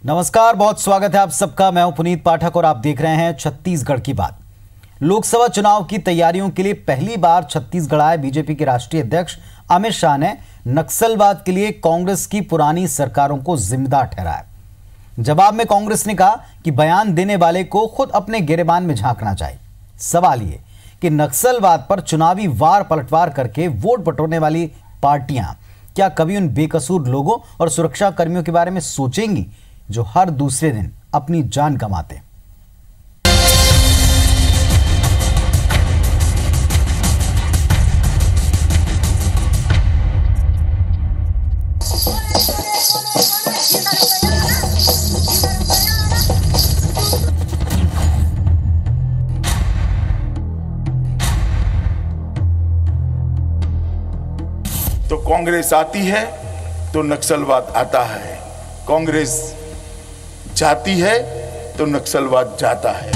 नमस्कार, बहुत स्वागत है आप सबका। मैं हूं पुनीत पाठक और आप देख रहे हैं छत्तीसगढ़ की बात। लोकसभा चुनाव की तैयारियों के लिए पहली बार छत्तीसगढ़ आए बीजेपी के राष्ट्रीय अध्यक्ष अमित शाह ने नक्सलवाद के लिए कांग्रेस की पुरानी सरकारों को जिम्मेदार ठहराया। जवाब में कांग्रेस ने कहा कि बयान देने वाले को खुद अपने गिरेबान में झांकना चाहिए। सवाल ये कि नक्सलवाद पर चुनावी वार पलटवार करके वोट बटोरने वाली पार्टियां क्या कभी उन बेकसूर लोगों और सुरक्षा कर्मियों के बारे में सोचेंगी जो हर दूसरे दिन अपनी जान गंवाते हैं? तो कांग्रेस आती है तो नक्सलवाद आता है, कांग्रेस जाती है तो नक्सलवाद जाता है।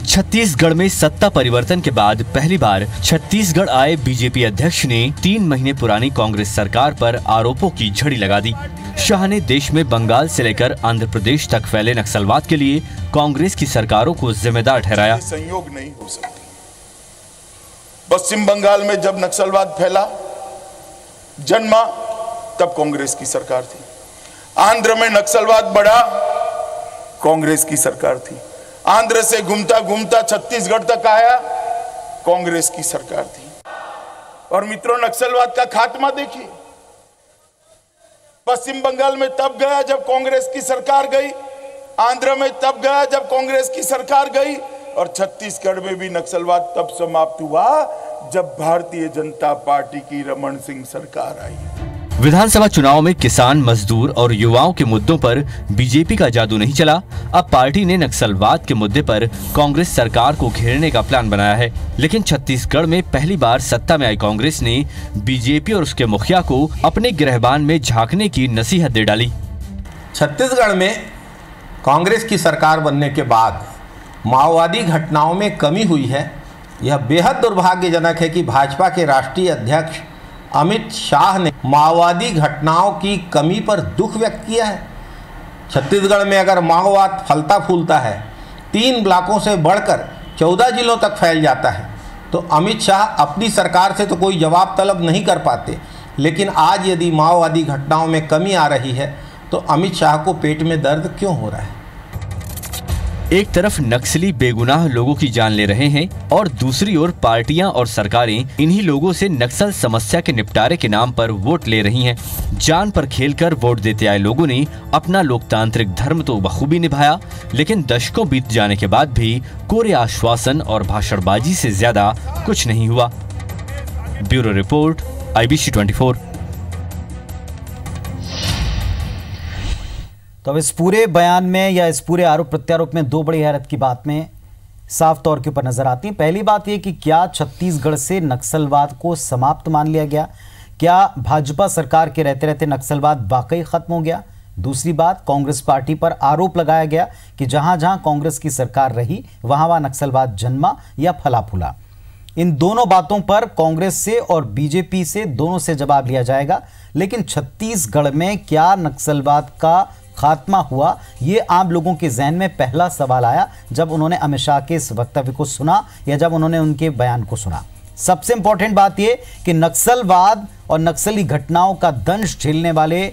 छत्तीसगढ़ में सत्ता परिवर्तन के बाद पहली बार छत्तीसगढ़ आए बीजेपी अध्यक्ष ने 3 महीने पुरानी कांग्रेस सरकार पर आरोपों की झड़ी लगा दी। शाह ने देश में बंगाल से लेकर आंध्र प्रदेश तक फैले नक्सलवाद के लिए कांग्रेस की सरकारों को जिम्मेदार ठहराया। संयोग नहीं हो सकती। पश्चिम बंगाल में जब नक्सलवाद फैला, जन्मा, तब कांग्रेस की सरकार थी। आंध्र में नक्सलवाद बढ़ा, कांग्रेस की सरकार थी। आंध्र से घूमता घूमता छत्तीसगढ़ तक आया, कांग्रेस की सरकार थी। और मित्रों, नक्सलवाद का खात्मा देखिए, पश्चिम बंगाल में तब गया जब कांग्रेस की सरकार गई, आंध्र में तब गया जब कांग्रेस की सरकार गई, और छत्तीसगढ़ में भी नक्सलवाद तब समाप्त हुआ जब भारतीय जनता पार्टी की रमन सिंह सरकार आई। विधानसभा चुनाव में किसान, मजदूर और युवाओं के मुद्दों पर बीजेपी का जादू नहीं चला। अब पार्टी ने नक्सलवाद के मुद्दे पर कांग्रेस सरकार को घेरने का प्लान बनाया है। लेकिन छत्तीसगढ़ में पहली बार सत्ता में आई कांग्रेस ने बीजेपी और उसके मुखिया को अपने गिरहबान में झांकने की नसीहत दे डाली। छत्तीसगढ़ में कांग्रेस की सरकार बनने के बाद माओवादी घटनाओं में कमी हुई है। यह बेहद दुर्भाग्यजनक है कि भाजपा के राष्ट्रीय अध्यक्ष अमित शाह ने माओवादी घटनाओं की कमी पर दुख व्यक्त किया है। छत्तीसगढ़ में अगर माओवाद फलता फूलता है, 3 ब्लॉकों से बढ़कर 14 जिलों तक फैल जाता है, तो अमित शाह अपनी सरकार से तो कोई जवाब तलब नहीं कर पाते। लेकिन आज यदि माओवादी घटनाओं में कमी आ रही है तो अमित शाह को पेट में दर्द क्यों हो रहा है? एक तरफ नक्सली बेगुनाह लोगों की जान ले रहे हैं और दूसरी ओर पार्टियां और सरकारें इन्हीं लोगों से नक्सल समस्या के निपटारे के नाम पर वोट ले रही हैं। जान पर खेलकर वोट देते आए लोगों ने अपना लोकतांत्रिक धर्म तो बखूबी निभाया, लेकिन दशकों बीत जाने के बाद भी कोरे आश्वासन और भाषणबाजी से ज्यादा कुछ नहीं हुआ। Bureau report, IBC 24। तो अब इस पूरे बयान में या इस पूरे आरोप प्रत्यारोप में 2 बड़ी हैरत की बात में साफ तौर के ऊपर नजर आती है। पहली बात यह कि क्या छत्तीसगढ़ से नक्सलवाद को समाप्त मान लिया गया? क्या भाजपा सरकार के रहते रहते नक्सलवाद वाकई खत्म हो गया? दूसरी बात, कांग्रेस पार्टी पर आरोप लगाया गया कि जहां जहां कांग्रेस की सरकार रही वहां वहां नक्सलवाद जन्मा या फला फूला। इन दोनों बातों पर कांग्रेस से और बीजेपी से दोनों से जवाब लिया जाएगा। लेकिन छत्तीसगढ़ में क्या नक्सलवाद का खात्मा हुआ? ये आम लोगों के जहन में पहला सवाल आया जब उन्होंने अमित शाह के इस वक्तव्य को सुना या जब उन्होंने उनके बयान को सुना। सबसे इंपॉर्टेंट बात यह कि नक्सलवाद और नक्सली घटनाओं का दंश झेलने वाले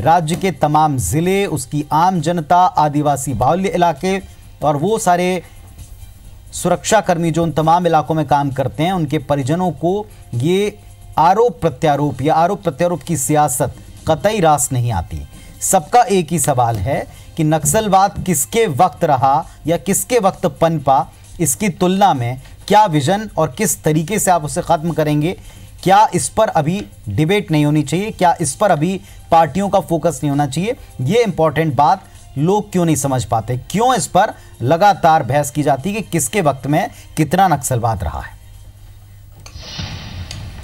राज्य के तमाम जिले, उसकी आम जनता, आदिवासी बाहुल्य इलाके और वो सारे सुरक्षा कर्मी जो उन तमाम इलाकों में काम करते हैं, उनके परिजनों को ये आरोप प्रत्यारोप या आरोप प्रत्यारोप की सियासत कतई रास नहीं आती। सबका एक ही सवाल है कि नक्सलवाद किसके वक्त रहा या किसके वक्त पनपा, इसकी तुलना में क्या विजन और किस तरीके से आप उसे खत्म करेंगे, क्या इस पर अभी डिबेट नहीं होनी चाहिए? क्या इस पर अभी पार्टियों का फोकस नहीं होना चाहिए? ये इंपॉर्टेंट बात लोग क्यों नहीं समझ पाते? क्यों इस पर लगातार बहस की जाती है कि किसके वक्त में कितना नक्सलवाद रहा है?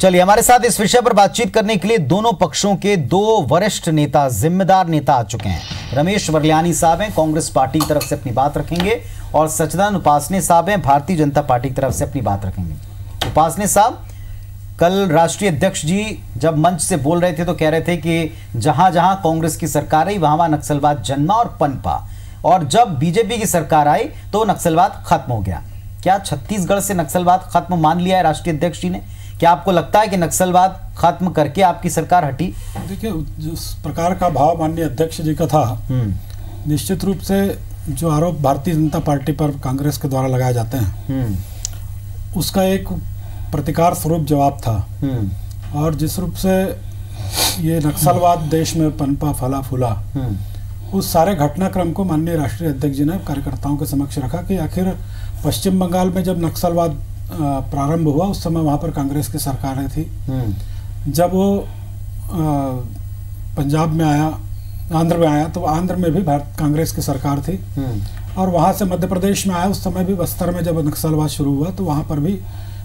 चलिए, हमारे साथ इस विषय पर बातचीत करने के लिए दोनों पक्षों के 2 वरिष्ठ नेता, जिम्मेदार नेता आ चुके हैं। रमेश वर्ल्यानी साहब हैं, कांग्रेस पार्टी की तरफ से अपनी बात रखेंगे, और सच्चिदानंद उपासने साहब हैं, भारतीय जनता पार्टी की तरफ से अपनी बात रखेंगे। उपासने साहब, कल राष्ट्रीय अध्यक्ष जी जब मंच से बोल रहे थे तो कह रहे थे कि जहां जहां कांग्रेस की सरकार आई वहां वहां नक्सलवाद जन्मा और पनपा, और जब बीजेपी की सरकार आई तो नक्सलवाद खत्म हो गया। क्या छत्तीसगढ़ से नक्सलवाद खत्म मान लिया है राष्ट्रीय अध्यक्ष जी ने? क्या आपको लगता है कि नक्सलवाद खत्म करके आपकी सरकार हटी? देखिए, जिस प्रकार का भाव माननीय अध्यक्ष जी का था, निश्चित रूप से जो आरोप भारतीय जनता पार्टी पर कांग्रेस के द्वारा लगाए जाते हैं उसका एक प्रतिकार स्वरूप जवाब था। और जिस रूप से ये नक्सलवाद देश में पनपा फला फूला, उस सारे घटनाक्रम को माननीय राष्ट्रीय अध्यक्ष जी ने कार्यकर्ताओं के समक्ष रखा कि आखिर पश्चिम बंगाल में जब नक्सलवाद प्रारंभ हुआ उस समय वहाँ पर कांग्रेस की सरकारें थी। जब वो पंजाब में आया, आंध्र में आया, तो आंध्र में भी कांग्रेस की सरकार थी। और वहाँ से मध्य प्रदेश में आया, उस समय भी बस्तर में जब नक्सलवाद शुरू हुआ तो वहाँ पर भी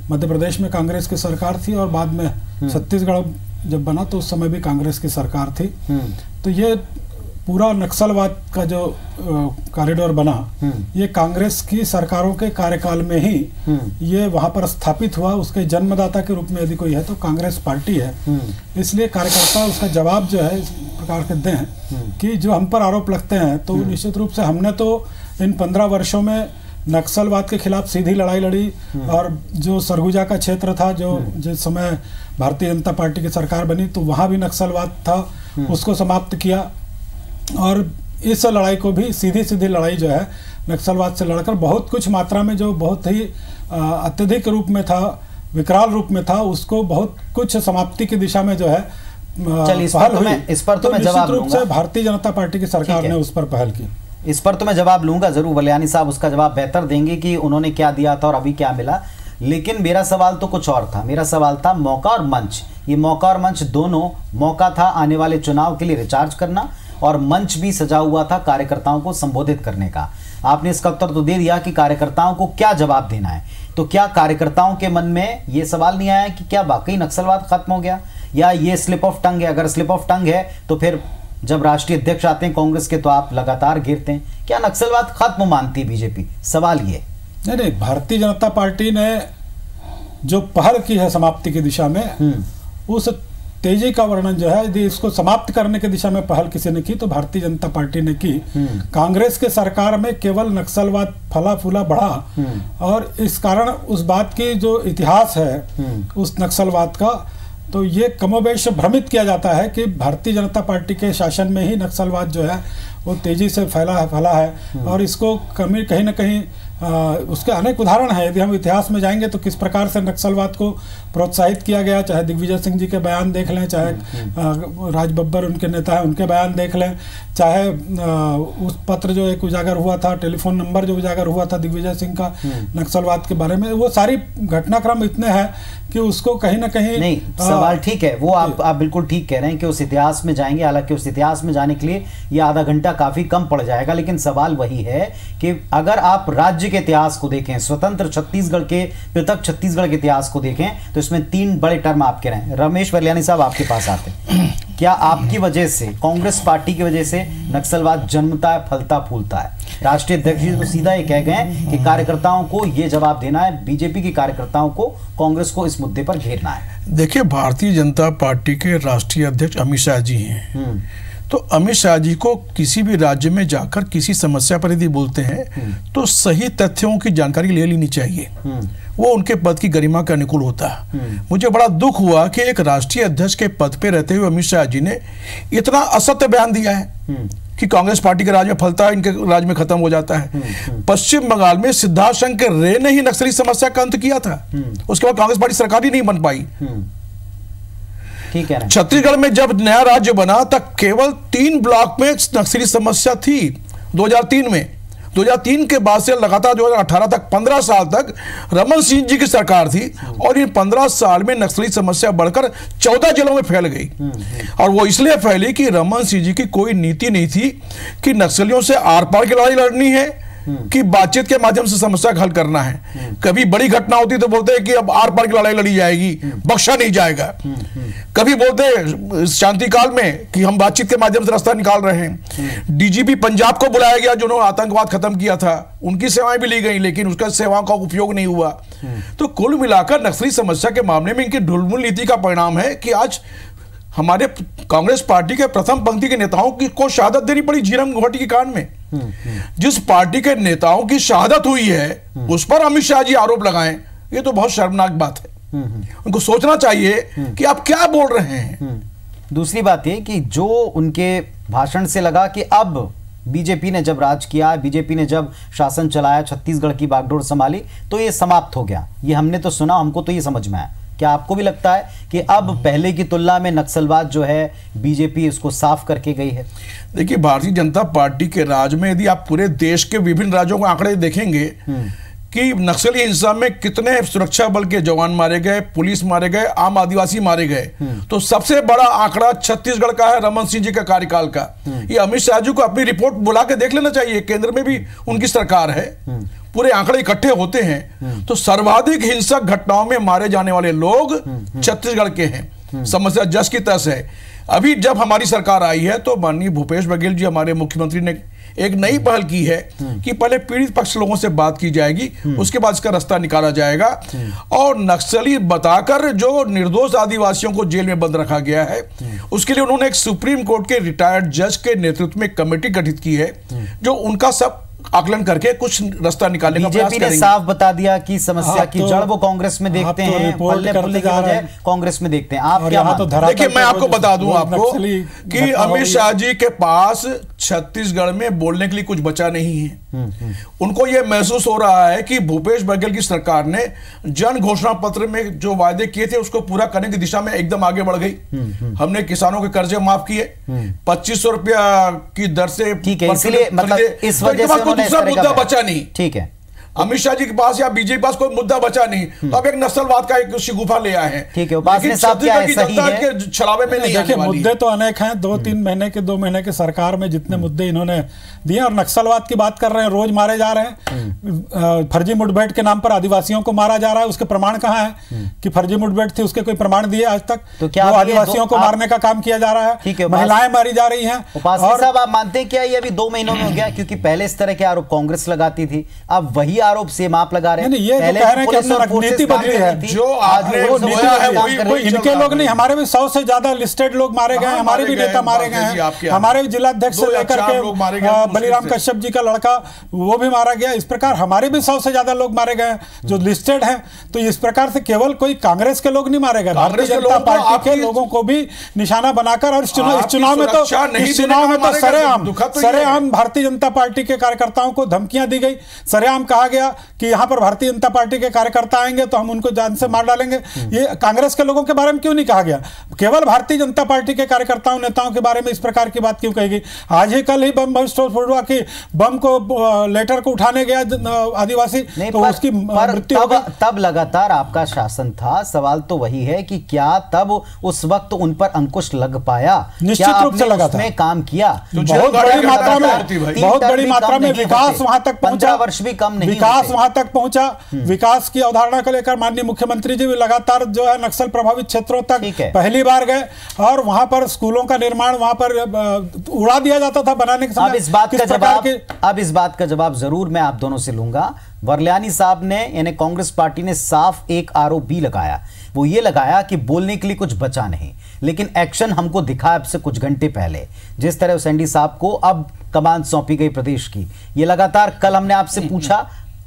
मध्य प्रदेश में कांग्रेस की सरकार थी। और बाद में छत्तीसगढ़ जब बना तो उस समय भी कांग्रेस की सरकार थी। तो ये पूरा नक्सलवाद का जो कॉरिडोर बना, ये कांग्रेस की सरकारों के कार्यकाल में ही ये वहाँ पर स्थापित हुआ। उसके जन्मदाता के रूप में यदि कोई है तो कांग्रेस पार्टी है। इसलिए कार्यकर्ता उसका जवाब जो है इस प्रकार के दें कि जो हम पर आरोप लगते हैं, तो निश्चित रूप से हमने तो इन 15 वर्षों में नक्सलवाद के खिलाफ सीधी लड़ाई लड़ी। और जो सरगुजा का क्षेत्र था, जो जिस समय भारतीय जनता पार्टी की सरकार बनी, तो वहाँ भी नक्सलवाद था, उसको समाप्त किया। और इस लड़ाई को भी सीधी लड़ाई जो है नक्सलवाद से लड़कर बहुत कुछ मात्रा में, जो बहुत ही अत्यधिक रूप में था, विकराल रूप में था, उसको बहुत कुछ समाप्ति की दिशा में जो है पहल हुई। इस पर तो मैं जवाब रूप से भारतीय जनता पार्टी की सरकार ने उस पर पहल की। इस पर तो मैं जवाब लूंगा जरूर। वल्यानी साहब उसका जवाब बेहतर देंगे कि उन्होंने क्या दिया था और अभी क्या मिला। लेकिन मेरा सवाल तो कुछ और था। मेरा सवाल था मौका और मंच। ये मौका और मंच दोनों, मौका था आने वाले चुनाव के लिए रिचार्ज करना, और मंच भी सजा हुआ था कार्यकर्ताओं को संबोधित करने का। आपने इसका उत्तर तो दे दिया कि कार्यकर्ताओं को क्या जवाब देना है। तो क्या कार्यकर्ताओं के मन में ये सवाल नहीं आया कि क्या वाकई नक्सलवाद खत्म हो गया, या ये स्लिप ऑफ टंग है? अगर स्लिप ऑफ टंग है तो फिर जब राष्ट्रीय अध्यक्ष आते हैं कांग्रेस के तो आप लगातार घेरते हैं। क्या नक्सलवाद खत्म मानती है बीजेपी? सवाल ये। नहीं, भारतीय जनता पार्टी ने जो पहल की है समाप्ति की दिशा में, उस तेजी का वर्णन जो है, यदि इसको समाप्त करने की दिशा में पहल किसी ने की तो भारतीय जनता पार्टी ने की। कांग्रेस के सरकार में केवल नक्सलवाद फला फूला बढ़ा। और इस कारण उस बात की जो इतिहास है उस नक्सलवाद का, तो ये कमोबेश भ्रमित किया जाता है कि भारतीय जनता पार्टी के शासन में ही नक्सलवाद जो है वो तेजी से फैला है। और इसको कहीं ना कहीं उसके अनेक उदाहरण हैं। यदि हम इतिहास में जाएंगे तो किस प्रकार से नक्सलवाद को प्रोत्साहित किया गया, चाहे दिग्विजय सिंह जी के बयान देख लें, चाहे राज बब्बर उनके नेता हैं उनके बयान देख लें, चाहे उस पत्र जो एक उजागर हुआ था, टेलीफोन नंबर जो उजागर हुआ था दिग्विजय सिंह का नक्सलवाद के बारे में, वो सारी घटनाक्रम इतने हैं कि उसको कहीं ना कहीं नहीं। सवाल ठीक है, वो आप बिल्कुल ठीक कह रहे हैं कि उस इतिहास में जाएंगे। हालांकि उस इतिहास में जाने के लिए ये आधा घंटा काफी कम पड़ जाएगा। लेकिन सवाल वही है कि अगर आप राज्य के इतिहास को देखें, स्वतंत्र छत्तीसगढ़ के, पृथक छत्तीसगढ़ के इतिहास को देखें, तो इसमें 3 बड़े टर्म आप कह रहे हैं। रमेश वल्यानी साहब आपके पास आते हैं। क्या आपकी वजह से, कांग्रेस पार्टी की वजह से नक्सलवाद जन्मता है, फलता फूलता है? राष्ट्रीय अध्यक्ष जी तो सीधा ये कह गए कि कार्यकर्ताओं को ये जवाब देना है, बीजेपी के कार्यकर्ताओं को, कांग्रेस को इस मुद्दे पर घेरना है। देखिए, भारतीय जनता पार्टी के राष्ट्रीय अध्यक्ष अमित शाह जी हैं। तो अमित शाह जी को किसी भी राज्य में जाकर किसी समस्या पर यदि बोलते हैं तो सही तथ्यों की जानकारी ले लेनी चाहिए। वो उनके पद की गरिमा के अनुकूल होता है। मुझे बड़ा दुख हुआ कि एक राष्ट्रीय अध्यक्ष के पद पे रहते हुए अमित शाह जी ने इतना असत्य बयान दिया है कि कांग्रेस पार्टी के राज्य में फलता है, इनके राज्य में खत्म हो जाता है। पश्चिम बंगाल में सिद्धार्थशंकर रे ने ही नक्सली समस्या का अंत किया था। उसके बाद कांग्रेस पार्टी सरकार ही नहीं बन पाई। ठीक है। छत्तीसगढ़ में जब नया राज्य बना तब केवल 3 ब्लॉक में नक्सली समस्या थी 2003 में। 2003 के बाद से लगातार 2018 तक 15 साल तक रमन सिंह जी की सरकार थी, और इन 15 साल में नक्सली समस्या बढ़कर 14 जिलों में फैल गई। और वो इसलिए फैली कि रमन सिंह जी की कोई नीति नहीं थी कि नक्सलियों से आर पार की लड़ाई लड़नी है कि बातचीत के माध्यम से समस्या का हल करना है। कभी बड़ी घटना होती तो बोलते हैं कि अब आर पार की लड़ाई लड़ी जाएगी, बख्शा नहीं जाएगा। कभी बोलते हैं शांति काल में कि हम बातचीत के माध्यम से रास्ता निकाल रहे हैं। डीजीपी पंजाब को बुलाया गया जिन्होंने आतंकवाद खत्म किया था, उनकी सेवाएं भी ली गई, लेकिन उसका सेवाओं का उपयोग नहीं हुआ। तो कुल मिलाकर नक्सली समस्या के मामले में इनकी ढुलमुल नीति का परिणाम है कि आज हमारे कांग्रेस पार्टी के प्रथम पंक्ति के नेताओं की को शहादत देनी पड़ी झीरम घाटी के कांड में। जिस पार्टी के नेताओं की शहादत हुई है उस पर अमित शाह जी आरोप लगाएं, ये तो बहुत शर्मनाक बात है। उनको सोचना चाहिए कि आप क्या बोल रहे हैं। दूसरी बात ये कि जो उनके भाषण से लगा कि अब बीजेपी ने जब राज किया, बीजेपी ने जब शासन चलाया, छत्तीसगढ़ की बागडोर संभाली, तो ये समाप्त हो गया। ये हमने तो सुना, हमको तो ये समझ में आया। क्या आपको भी लगता है कि अब पहले की तुलना में नक्सलवाद जो है बीजेपी इसको साफ करके गई है? देखिए, भारतीय जनता पार्टी के राज में यदि आप पूरे देश के विभिन्न राज्यों के आंकड़े देखेंगे कि नक्सली हिंसा में कितने सुरक्षा बल के जवान मारे गए, पुलिस मारे गए, आम आदिवासी मारे गए, तो सबसे बड़ा आंकड़ा छत्तीसगढ़ का है, रमन सिंह जी का कार्यकाल का। ये अमित शाह जी को अपनी रिपोर्ट बुला के देख लेना चाहिए, केंद्र में भी उनकी सरकार है, पूरे आंकड़े इकट्ठे होते हैं। तो सर्वाधिक हिंसक घटनाओं में मारे जाने वाले लोग छत्तीसगढ़ के हैं। समस्या जस की तस है। अभी जब हमारी सरकार आई है तो माननीय भूपेश बघेल जी हमारे मुख्यमंत्री ने एक नई पहल की है कि पहले पीड़ित पक्ष लोगों से बात की जाएगी, उसके बाद इसका रास्ता निकाला जाएगा। और नक्सली बताकर जो निर्दोष आदिवासियों को जेल में बंद रखा गया है, उसके लिए उन्होंने एक सुप्रीम कोर्ट के रिटायर्ड जज के नेतृत्व में कमेटी गठित की है जो उनका सब आकलन करके कुछ रास्ता निकालने का प्रयास बीजेपी करेंगे। ने साफ बता दिया कि समस्या की जड़ वो कांग्रेस में देखते हैं, रिपोर्ट फुल्ले की वजह कांग्रेस में देखते हैं। आप क्या मानते हैं? देखिए, मैं आपको बता दूं आपको कि अमित शाह जी के पास छत्तीसगढ़ में बोलने के लिए कुछ बचा नहीं है। उनको यह महसूस हो रहा है कि भूपेश बघेल की सरकार ने जन घोषणा पत्र में जो वायदे किए थे उसको पूरा करने की दिशा में एकदम आगे बढ़ गई। हमने किसानों के कर्जे माफ किए, 2500 रुपया की दर से। ठीक है, इसलिए मतलब इस वजह से दूसरा मुद्दा बचा नहीं। ठीक है, अमित शाह जी के पास या बीजेपी के पास कोई मुद्दा बचा नहीं, तो अब एक नस्लवाद का एक शिगुफा ले आए हैं। ठीक है, उपासने साहब क्या है, सही है के छलावे में नहीं देखिए, मुद्दे तो अनेक हैं। 2-3 महीने के 2 महीने के सरकार में जितने मुद्दे इन्होंने दिए, और नक्सलवाद की बात कर रहे हैं, रोज मारे जा रहे हैं। फर्जी मुठभेड़ के नाम पर आदिवासियों को मारा जा रहा है, उसके प्रमाण कहाँ है कि फर्जी मुठभेड़ थी? उसके कोई प्रमाण दिए आज तक? तो क्या आदिवासियों को मारने का काम किया जा रहा है, महिलाएं मारी जा रही हैं। उपासने साहब, आप मानते हैं क्या ये अभी 2 महीनों में हो गया? क्योंकि पहले इस तरह के आरोप कांग्रेस लगाती थी, अब वही आरोप से माप लगा रहे हैं। नहीं, ये जो कह रहे हैं कि हमने नीति बदली है, जो आपने इनके लोग नहीं, हमारे भी 100 से ज्यादा लिस्टेड लोग मारे गए, हमारे भी नेता मारे गए हैं, हमारे भी जिलाध्यक्ष से लेकर के बलिराम कश्यप जी का लड़का वो भी मारा गया। इस प्रकार हमारे भी 100 से ज्यादा लोग मारे गए जो लिस्टेड हैं। तो इस प्रकार से केवल कोई कांग्रेस के लोग नहीं मारे गए, भारतीय जनता पार्टी के लोगों को भी निशाना बनाकर, और इस चुनाव में तो सरेआम भारतीय जनता पार्टी के कार्यकर्ताओं को धमकियां दी गई। सरेआम कहा गया कि यहां पर भारतीय जनता पार्टी के कार्यकर्ता आएंगे तो हम उनको जान से मार डालेंगे। ये कांग्रेस के लोगों के बारे में क्यों नहीं कहा गया? केवल भारतीय जनता पार्टी के कार्यकर्ताओं नेताओं के बारे में इस प्रकार की बात क्यों कहेगी? आज ही कल ही बम विस्फोट हुआ कि बम को लेटर को उठाने गया आदिवासी, तो उसकी मृत्यु हो गई। तब लगातार आपका शासन था। सवाल तो वही है कि क्या तब उस वक्त उन पर अंकुश लग पाया? निश्चित रूप से लगा था, काम किया बहुत बड़ी मात्रा में विकास वहां तक पहुंचा। 15 वर्ष भी कम नहीं, विकास वहां तक पहुंचा। विकास की अवधारणा को लेकर माननीय मुख्यमंत्री जी भी लगातार जो है नक्सल प्रभावित क्षेत्रों तक पहली बार गए, और वहां पर स्कूलों का निर्माण वहां पर उड़ा दिया जाता था बनाने के समय। अब इस बात का जवाब जरूर मैं आप दोनों से लूंगा। वर्ल्यानी साहब ने, यानी कांग्रेस पार्टी ने साफ एक आरोप भी लगाया, वो ये लगाया कि बोलने के लिए कुछ बचा नहीं, लेकिन एक्शन हमको दिखा अब से कुछ घंटे पहले। जिस तरह उसेंडी साहब को अब कमान सौंपी गई प्रदेश की, ये लगातार कल हमने आपसे पूछा,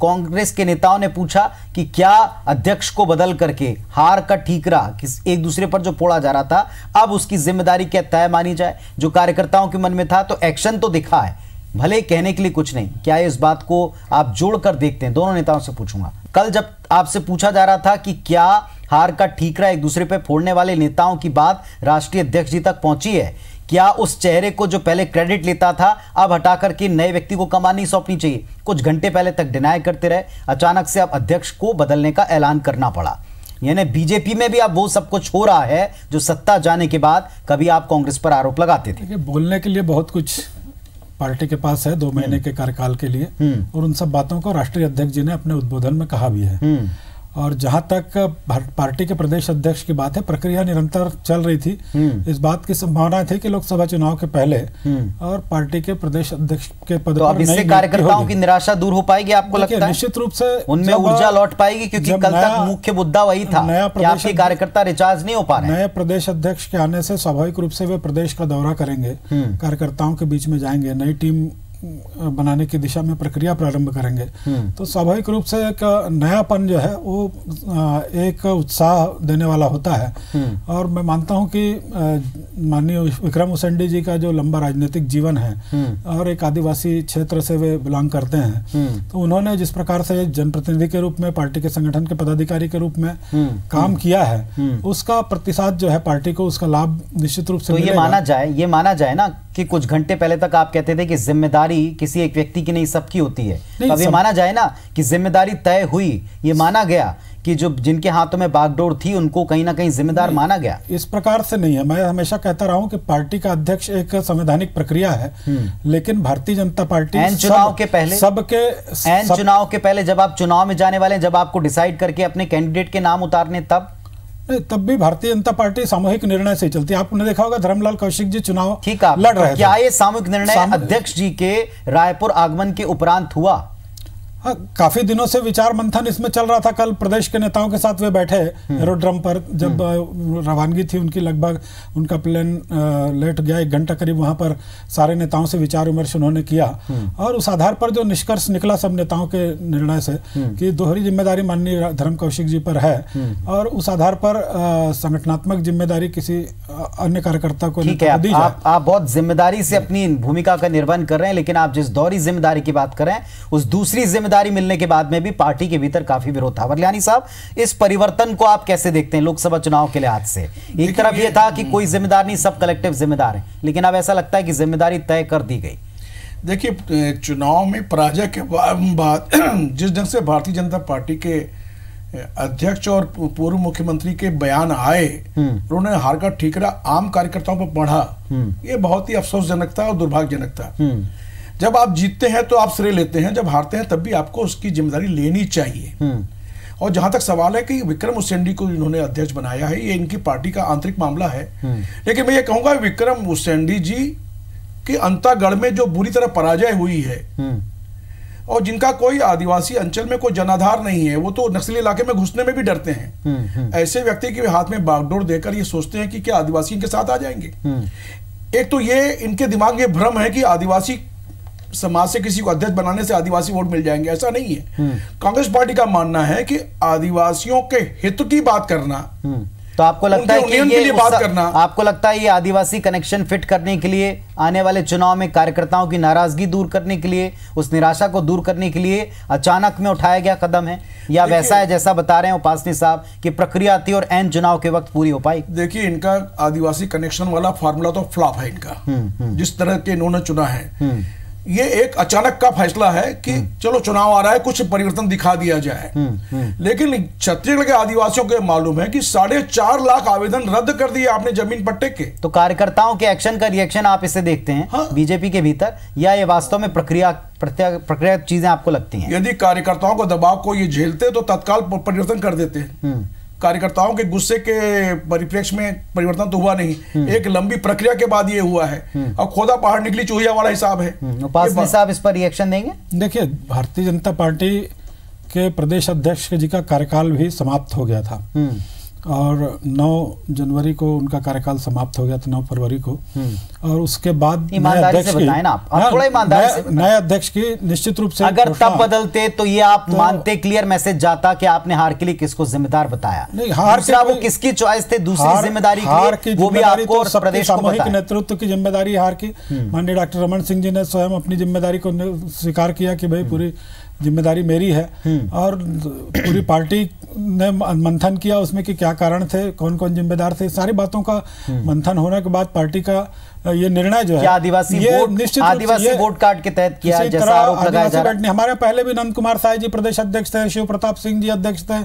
कांग्रेस के नेताओं ने पूछा कि क्या अध्यक्ष को बदल करके हार का ठीकरा एक दूसरे पर जो फोड़ा जा रहा था, अब उसकी जिम्मेदारी क्या तय मानी जाए? जो कार्यकर्ताओं के मन में था, तो एक्शन तो दिखा है, भले कहने के लिए कुछ नहीं। क्या इस बात को आप जोड़कर देखते हैं? दोनों नेताओं से पूछूंगा। कल जब आपसे पूछा जा रहा था कि क्या हार का ठीकरा एक दूसरे पे फोड़ने वाले नेताओं की बात राष्ट्रीय अध्यक्ष जी तक पहुंची है, क्या उस चेहरे को जो पहले क्रेडिट लेता था अब हटा करके नए व्यक्ति को कमान नहीं सौंपनी चाहिए? कुछ घंटे पहले तक डिनाई करते रहे, अचानक से अब अध्यक्ष को बदलने का ऐलान करना पड़ा। यानी बीजेपी में भी अब वो सब कुछ हो रहा है जो सत्ता जाने के बाद कभी आप कांग्रेस पर आरोप लगाते थे। बोलने के लिए बहुत कुछ पार्टी के पास है 2 महीने के कार्यकाल के लिए, और उन सब बातों को राष्ट्रीय अध्यक्ष जी ने अपने उद्बोधन में कहा भी है। और जहां तक पार्टी के प्रदेश अध्यक्ष की बात है, प्रक्रिया निरंतर चल रही थी। इस बात की संभावना थी कि लोकसभा चुनाव के पहले और पार्टी के प्रदेश अध्यक्ष के पद तो अब इससे कार्यकर्ताओं की निराशा दूर हो पाएगी आपको लगता है? निश्चित रूप से उनमें ऊर्जा लौट पाएगी, क्योंकि कल तक मुख्य मुद्दा वही था कि आपके कार्यकर्ता रिचार्ज नहीं हो पा रहे। नए प्रदेश अध्यक्ष के आने से स्वाभाविक रूप से वे प्रदेश का दौरा करेंगे, कार्यकर्ताओं के बीच में जाएंगे, नई टीम बनाने की दिशा में प्रक्रिया प्रारंभ करेंगे। तो स्वाभाविक रूप से एक नयापन जो है वो एक उत्साह देने वाला होता है। और मैं मानता हूं कि माननीय विक्रम उसेंडी जी का जो लंबा राजनीतिक जीवन है और एक आदिवासी क्षेत्र से वे बिलोंग करते हैं, तो उन्होंने जिस प्रकार से जनप्रतिनिधि के रूप में, पार्टी के संगठन के पदाधिकारी के रूप में काम किया है, उसका प्रतिशत जो है पार्टी को, उसका लाभ निश्चित रूप से तो ये माना जाए ना कि कुछ घंटे पहले तक आप कहते थे कि जिम्मेदारी किसी एक व्यक्ति की नहीं, सबकी होती है। तो अब ये माना जाए ना कि जिम्मेदारी तय हुई, ये माना गया कि जो जिनके हाथों में बागडोर थी उनको कहीं ना कहीं जिम्मेदार माना गया। इस प्रकार से नहीं है। मैं हमेशा कहता रहा हूं कि पार्टी का अध्यक्ष एक संवैधानिक प्रक्रिया है, लेकिन भारतीय जनता पार्टी चुनाव के पहले, चुनाव के पहले जब आप चुनाव में जाने वाले, जब आपको डिसाइड करके अपने कैंडिडेट के नाम उतारने, तब भी भारतीय जनता पार्टी सामूहिक निर्णय से चलती है। आपने देखा होगा धर्मलाल कौशिक जी चुनाव लड़ रहे थे। क्या ये सामूहिक निर्णय अध्यक्छ जी के रायपुर आगमन के उपरांत हुआ? हाँ, काफी दिनों से विचार मंथन इसमें चल रहा था। कल प्रदेश के नेताओं के साथ वे बैठे एरोड्रम पर, जब रवानगी थी उनकी, लगभग उनका प्लेन लेट गया, 1 घंटा करीब वहां पर सारे नेताओं से विचार विमर्श उन्होंने किया। और उस आधार पर जो निष्कर्ष निकला सब नेताओं के निर्णय से कि दोहरी जिम्मेदारी माननीय धर्म कौशिक जी पर है, और उस आधार पर संगठनात्मक जिम्मेदारी किसी अन्य कार्यकर्ता को दी जाए। आप बहुत जिम्मेदारी से अपनी भूमिका का निर्वहन कर रहे हैं, लेकिन आप जिस दोहरी जिम्मेदारी की बात कर रहे हैं, उस दूसरी जिम्मेदारी मिलने के बाद में भी पार्टी के भीतर काफी विरोध था। वरल्यानी साहब, इस परिवर्तन को आप कैसे देखते हैं लोकसभा चुनाव के लिहाज से? एक तरफ यह था कि कोई जिम्मेदार नहीं, सब कलेक्टिव जिम्मेदार हैं, लेकिन अब ऐसा लगता है कि जिम्मेदारी तय कर दी गई। देखिए, चुनाव में पराजय के बाद जिस ढंग से भारतीय जनता पार्टी के अध्यक्ष और पूर्व मुख्यमंत्री के बयान आए, उन्होंने हार का ठीकरा आम कार्यकर्ताओं पर पड़ा, ये बहुत ही अफसोसजनक था और दुर्भाग्यजनक था। जब आप जीतते हैं तो आप श्रेय लेते हैं, जब हारते हैं तब भी आपको उसकी जिम्मेदारी लेनी चाहिए। और जहां तक सवाल है कि विक्रम उसेंडी को इन्होंने अध्यक्ष बनाया है, ये इनकी पार्टी का आंतरिक मामला है। लेकिन मैं ये कहूंगा विक्रम उसेंडी जी की अंतागढ़ में जो बुरी तरह पराजय हुई है, और जिनका कोई आदिवासी अंचल में कोई जनाधार नहीं है, वो तो नक्सली इलाके में घुसने में भी डरते हैं। ऐसे व्यक्ति के हाथ में बागडोर देकर ये सोचते हैं कि क्या आदिवासी इनके साथ आ जाएंगे। एक तो ये इनके दिमाग में भ्रम है कि आदिवासी समाज से किसी को अध्यक्ष बनाने से आदिवासी वोट मिल जाएंगे, ऐसा नहीं है। कांग्रेस पार्टी का मानना है कि आदिवासियों के हित की बात करना, तो आपको लगता है कि ये बात करना, आपको लगता है ये आदिवासी कनेक्शन फिट करने के लिए, आने वाले चुनाव में कार्यकर्ताओं की नाराजगी दूर करने के लिए, उस निराशा को दूर करने के लिए अचानक में उठाया गया कदम है, या वैसा है जैसा बता रहे हैं उपासनी साहब कि प्रक्रिया थी और एन चुनाव के वक्त पूरी हो पाई? देखिए, इनका आदिवासी कनेक्शन वाला फार्मूला तो फ्लॉप है इनका, जिस तरह के इन्होंने चुना है। ये एक अचानक का फैसला है कि चलो चुनाव आ रहा है, कुछ परिवर्तन दिखा दिया जाए। लेकिन छत्तीसगढ़ के आदिवासियों को मालूम है कि 4.5 लाख आवेदन रद्द कर दिए आपने जमीन पट्टे के। तो कार्यकर्ताओं के एक्शन का रिएक्शन आप इसे देखते हैं? हाँ? बीजेपी के भीतर, या ये वास्तव में प्रक्रिया चीजें आपको लगती हैं? यदि कार्यकर्ताओं को दबाव को ये झेलते तो तत्काल परिवर्तन कर देते हैं। कार्यकर्ताओं के गुस्से के परिप्रेक्ष्य में परिवर्तन तो हुआ नहीं, एक लंबी प्रक्रिया के बाद ये हुआ है। और खोदा पहाड़ निकली चूहिया वाला हिसाब है। उपासनी साहब इस पर रिएक्शन देंगे? देखिए, भारतीय जनता पार्टी के प्रदेश अध्यक्ष जी का कार्यकाल भी समाप्त हो गया था, और 9 जनवरी को उनका कार्यकाल समाप्त हो गया था, 9 फरवरी को। और उसके बाद नए अध्यक्ष की निश्चित रूप से, अगर तब बदलते तो ये आप मानते, क्लियर मैसेज जाता कि आपने हार के लिए किसको जिम्मेदार बताया। नहीं, हार वो किसकी चॉइस थे दूसरी जिम्मेदारी की, वो भी आपको प्रदेश सामूहिक नेतृत्व की जिम्मेदारी हार की। माननीय डॉक्टर रमन सिंह जी ने स्वयं अपनी जिम्मेदारी को स्वीकार किया कि भाई पूरी जिम्मेदारी मेरी है, और पूरी पार्टी ने मंथन किया उसमें कि क्या कारण थे, कौन कौन जिम्मेदार थे। सारी बातों का मंथन होने के बाद पार्टी का ये निर्णय जो है आदिवासी वोट कार्ड के तहत किया, जैसा आरोप लगाया जा रहा है। हमारे पहले भी नंद कुमार साय जी प्रदेश अध्यक्ष थे, शिव प्रताप सिंह जी अध्यक्ष थे,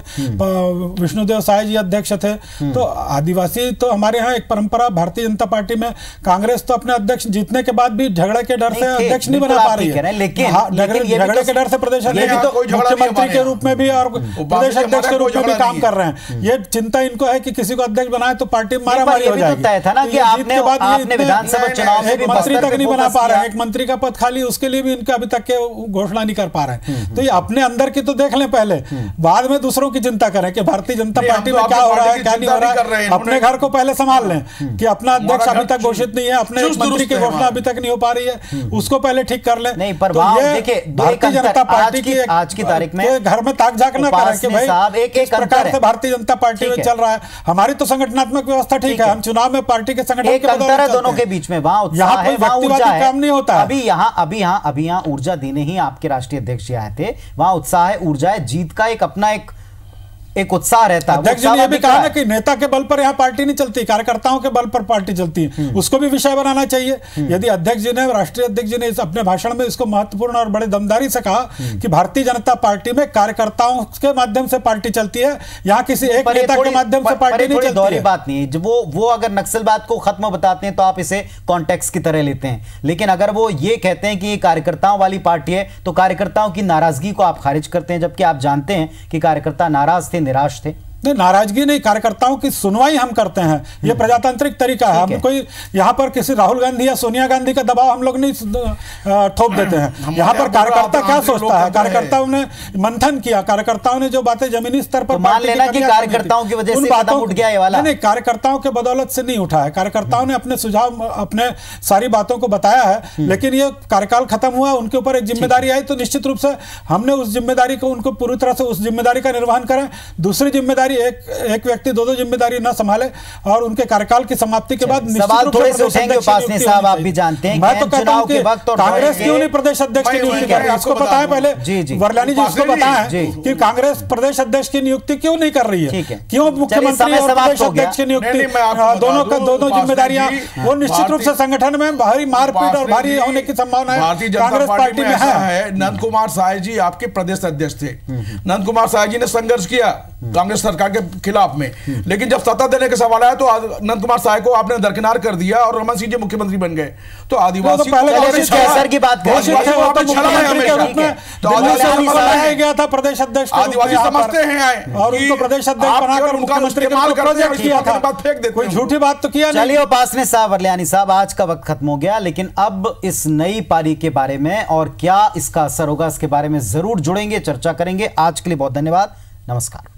विष्णुदेव साय जी अध्यक्ष थे। तो आदिवासी तो हमारे यहाँ एक परंपरा, भारतीय जनता पार्टी में कांग्रेस तो अपने अध्यक्ष जीतने के बाद भी झगड़े के डर से अध्यक्ष नहीं बना पा रही है, लेकिन झगड़े के डर से प्रदेश अध्यक्ष मुख्यमंत्री के रूप में भी और प्रदेश अध्यक्ष के रूप में भी काम कर रहे हैं। ये चिंता इनको है कि किसी को अध्यक्ष बनाए तो पार्टी मारामारी हो जाएगी। तय था ना कि आपने विधानसभा चुनाव में भी मंत्री तक नहीं बना पा रहे हैं, एक मंत्री का पद खाली, उसके लिए भी इनका अभी तक के घोषणा नहीं कर पा रहे हैं। तो ये अपने अंदर की तो देख लें पहले, बाद में दूसरों की चिंता करें कि भारतीय जनता पार्टी में क्या हो रहा है, क्या नहीं हो रहा है। अपने घर को पहले संभाल लें कि अपना अध्यक्ष अभी तक घोषित नहीं है, अपने मंत्री की घोषणा अभी तक नहीं हो पा रही है, उसको पहले ठीक कर लें। नहीं, पर देखिए भारतीय जनता पार्टी की आज की तारीख में घर में ताक झाक ना करें कि भाई एक प्रकार से भारतीय जनता पार्टी में चल रहा है। हमारी तो संगठनात्मक व्यवस्था ठीक है, हम चुनाव में पार्टी के संगठन एक अंतर है दोनों के बीच में, वहां उत्साह है, वहां ऊर्जा है। काम नहीं होता है। अभी यहाँ ऊर्जा देने ही आपके राष्ट्रीय अध्यक्ष आए थे, वहां उत्साह है, ऊर्जा है, जीत का एक अपना एक उत्साह रहता है। अध्यक्ष ने यह भी कहा ना कि नेता के बल पर यहाँ पार्टी नहीं चलती, कार्यकर्ताओं के बल पर पार्टी चलती है, उसको भी विषय बनाना चाहिए। यदि अध्यक्ष जी ने, राष्ट्रीय अध्यक्ष जी ने अपने भाषण में इसको महत्वपूर्ण और बड़े दमदारी से कहा कि भारतीय जनता पार्टी में कार्यकर्ताओं के माध्यम से पार्टी चलती है, यहाँ किसी एक नेता के माध्यम से पार्टी नहीं चलती है। बात नहीं है, वो अगर नक्सलवाद को खत्म बताते हैं तो आप इसे कॉन्टेक्स्ट की तरह लेते हैं, लेकिन अगर वो ये कहते हैं कि ये कार्यकर्ताओं वाली पार्टी है तो कार्यकर्ताओं की नाराजगी को आप खारिज करते हैं, जबकि आप जानते हैं कि कार्यकर्ता नाराज थे, निराश थे। नहीं, नाराजगी नहीं, कार्यकर्ताओं की सुनवाई हम करते हैं, ये प्रजातांत्रिक तरीका है। हम कोई यहाँ पर किसी राहुल गांधी या सोनिया गांधी का दबाव हम लोग नहीं थोप देते हैं। यहाँ पर कार्यकर्ता क्या सोचता है, कार्यकर्ताओं ने मंथन किया, कार्यकर्ताओं ने जो बातें जमीनी स्तर पर मान लेना कि कार्यकर्ताओं की वजह से कदम उठ गया ये वाला। नहीं, कार्यकर्ताओं के बदौलत से नहीं उठा है, कार्यकर्ताओं ने अपने सुझाव, अपने सारी बातों को बताया है, लेकिन ये कार्यकाल खत्म हुआ, उनके ऊपर एक जिम्मेदारी आई, तो निश्चित रूप से हमने उस जिम्मेदारी को, उनको पूरी तरह से उस जिम्मेदारी का निर्वहन करें। दूसरी जिम्मेदारी, एक व्यक्ति दो जिम्मेदारी न संभाले और उनके कार्यकाल की समाप्ति के बाद सवाल थोड़े से उठेंगे उपासने साहब, आप भी जानते हैं मैं तो कहता हूं कि कांग्रेस क्यों नहीं प्रदेश अध्यक्ष की नियुक्ति कर रही है, इसको पता है पहले वरलानी जी, इसको पता है कि कांग्रेस प्रदेश अध्यक्ष की नियुक्ति क्यों नहीं कर रही है, क्यों मुख्यमंत्री और प्रदेश अध्यक्ष की नियुक्ति, दोनों जिम्मेदारियां, वो निश्चित रूप से संगठन में भारी मारपीट और भारी होने की संभावना है कांग्रेस पार्टी में है। नंद कुमार साय जी आपके प्रदेश अध्यक्ष थे, नंद कुमार साय जी ने संघर्ष किया कांग्रेस सरकार के खिलाफ में, लेकिन जब सत्ता देने का सवाल आया तो नंद कुमार साय को आपने दरकिनार कर दिया और रमन सिंह जी मुख्यमंत्री बन गए। तो आदिवासी की बात करें, गया था प्रदेश अध्यक्ष, आदिवासी समझते हैं और उनको प्रदेश अध्यक्ष बनाकर मुख्यमंत्री का प्रोजेक्ट किया था, फेंक देते, कोई झूठी बात तो किया नहीं। चलिए उपासने साहब, वरलानी साहब, आज का वक्त खत्म हो गया, लेकिन अब इस नई पारी के बारे में और क्या इसका असर होगा इसके बारे में जरूर जुड़ेंगे, चर्चा करेंगे। आज के लिए बहुत धन्यवाद, नमस्कार।